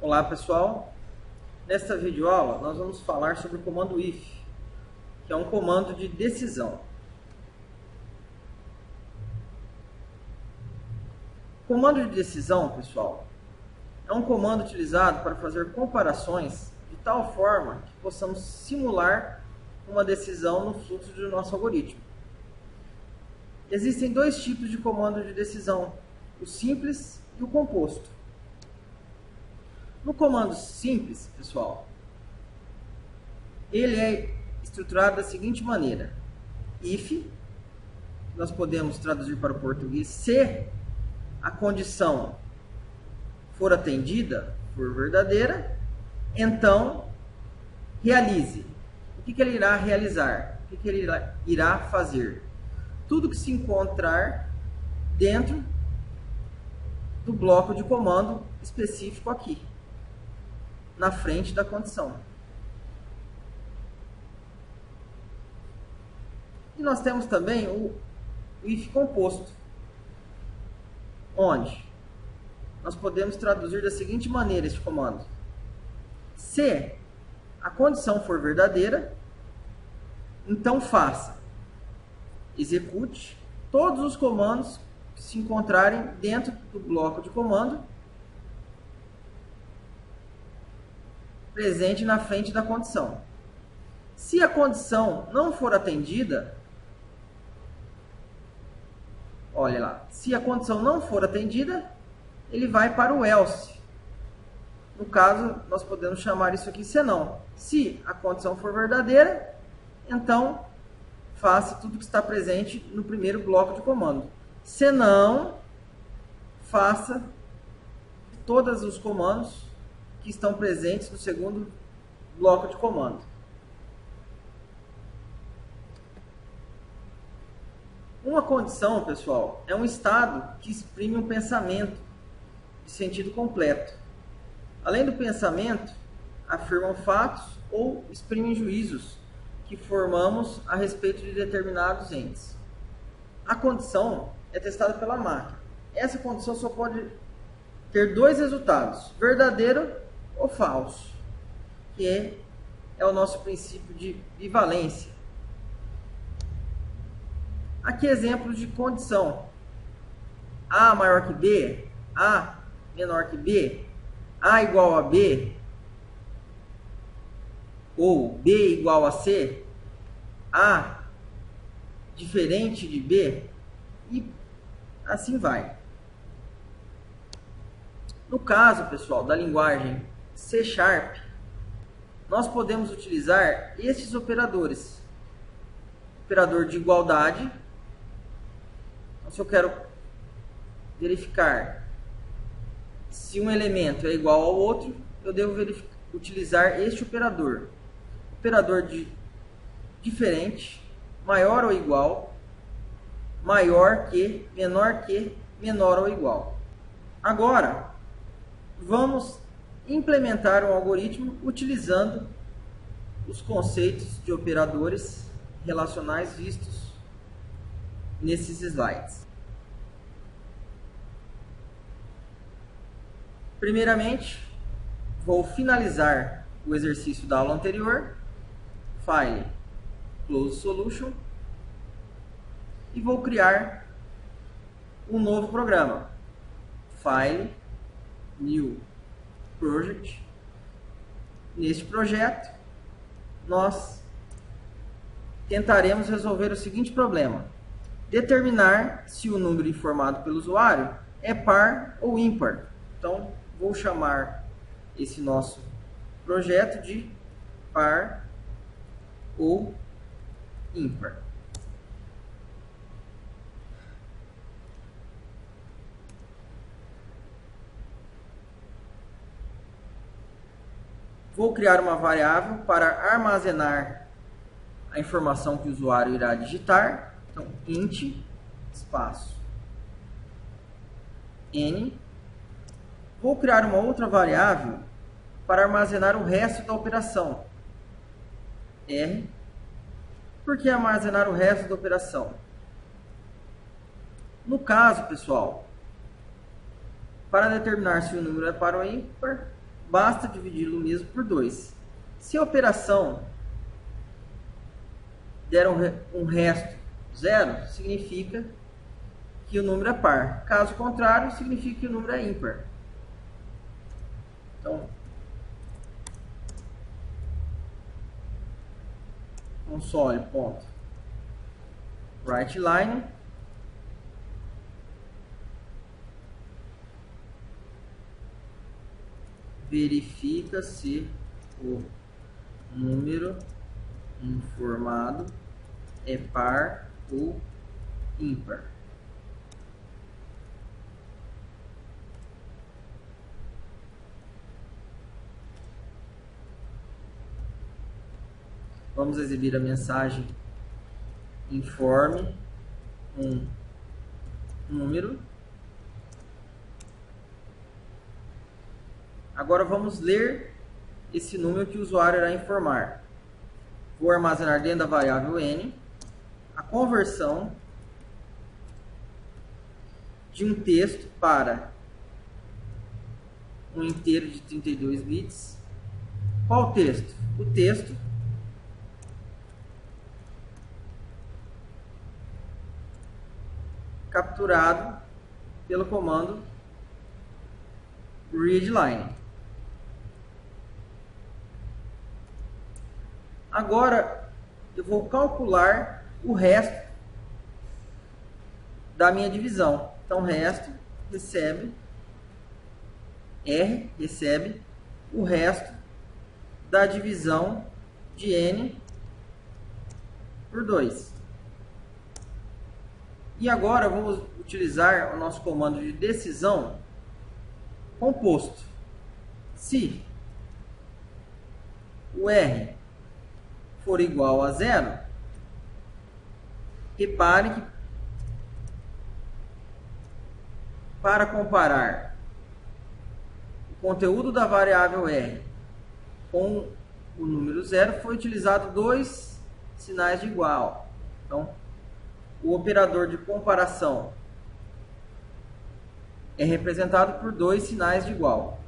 Olá pessoal, nesta videoaula nós vamos falar sobre o comando if, que é um comando de decisão. O comando de decisão, pessoal, é um comando utilizado para fazer comparações de tal forma que possamos simular uma decisão no fluxo do nosso algoritmo. Existem dois tipos de comando de decisão, o simples e o composto. No comando simples, pessoal, ele é estruturado da seguinte maneira: if, nós podemos traduzir para o português, se a condição for atendida, for verdadeira, então realize. O que ele irá realizar? O que ele irá fazer? Tudo que se encontrar dentro do bloco de comando específico aqui, na frente da condição. E nós temos também o if composto, onde nós podemos traduzir da seguinte maneira este comando: se a condição for verdadeira, então faça, execute todos os comandos que se encontrarem dentro do bloco de comando presente na frente da condição. Se a condição não for atendida, olha lá, se a condição não for atendida, ele vai para o else. No caso, nós podemos chamar isso aqui senão. Se a condição for verdadeira, então faça tudo que está presente no primeiro bloco de comando. Senão, faça todos os comandos que estão presentes no segundo bloco de comando. Uma condição, pessoal, é um estado que exprime um pensamento de sentido completo. Além do pensamento, afirmam fatos ou exprimem juízos que formamos a respeito de determinados entes. A condição é testada pela máquina. Essa condição só pode ter dois resultados: verdadeiro ou falso, que é o nosso princípio de bivalência. Aqui exemplos de condição: A maior que B, A menor que B, A igual a B, ou B igual a C, A diferente de B, e assim vai. No caso, pessoal, da linguagem C#, nós podemos utilizar estes operadores. Operador de igualdade. Então, se eu quero verificar se um elemento é igual ao outro, eu devo utilizar este operador. Operador de diferente, maior ou igual, maior que, menor ou igual. Agora, vamos implementar um algoritmo utilizando os conceitos de operadores relacionais vistos nesses slides. Primeiramente, vou finalizar o exercício da aula anterior, File, Close Solution, e vou criar um novo programa, File, New Project. Neste projeto, nós tentaremos resolver o seguinte problema: determinar se o número informado pelo usuário é par ou ímpar. Então, vou chamar esse nosso projeto de par ou ímpar. Vou criar uma variável para armazenar a informação que o usuário irá digitar. Então, int, espaço, n. Vou criar uma outra variável para armazenar o resto da operação, r. Por que armazenar o resto da operação? No caso, pessoal, para determinar se o número é par ou ímpar, basta dividi-lo mesmo por 2. Se a operação der um resto 0, significa que o número é par. Caso contrário, significa que o número é ímpar. Então, console.writeLine verifica se o número informado é par ou ímpar. Vamos exibir a mensagem informe um número. Agora vamos ler esse número que o usuário irá informar. Vou armazenar dentro da variável n a conversão de um texto para um inteiro de 32 bits. Qual texto? O texto capturado pelo comando readLine. Agora eu vou calcular o resto da minha divisão. Então, resto recebe o resto da divisão de n por 2. E agora vamos utilizar o nosso comando de decisão composto. Se o r for igual a 0, repare que para comparar o conteúdo da variável r com o número 0 foi utilizado 2 sinais de igual. Então, o operador de comparação é representado por 2 sinais de igual.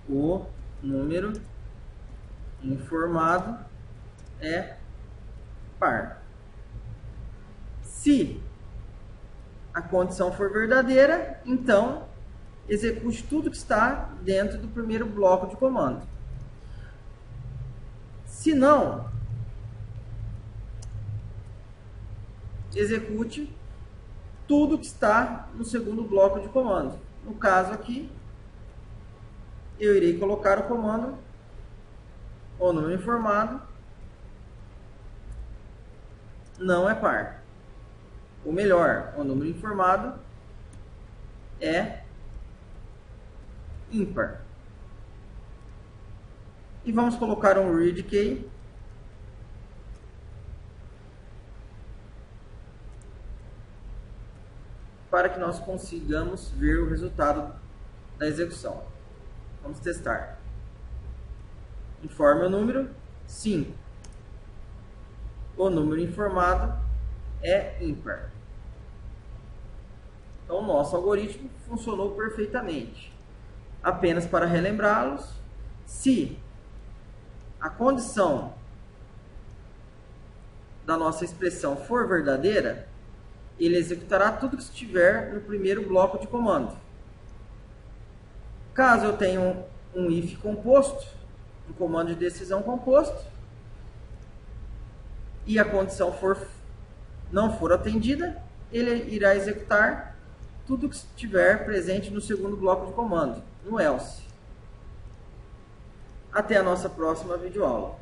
O número informado é par. Se a condição for verdadeira, então execute tudo que está dentro do primeiro bloco de comando. Se não, execute tudo que está no segundo bloco de comando. No caso aqui, eu irei colocar o comando o número informado não é par. Ou melhor, o número informado é ímpar. E vamos colocar um read key para que nós consigamos ver o resultado da execução. Vamos testar. Informe o número 5. O número informado é ímpar. Então, o nosso algoritmo funcionou perfeitamente. Apenas para relembrá-los, se a condição da nossa expressão for verdadeira, ele executará tudo que estiver no primeiro bloco de comando. Caso eu tenha um if composto, um comando de decisão composto, e a condição não for atendida, ele irá executar tudo que estiver presente no segundo bloco de comando, no else. Até a nossa próxima videoaula.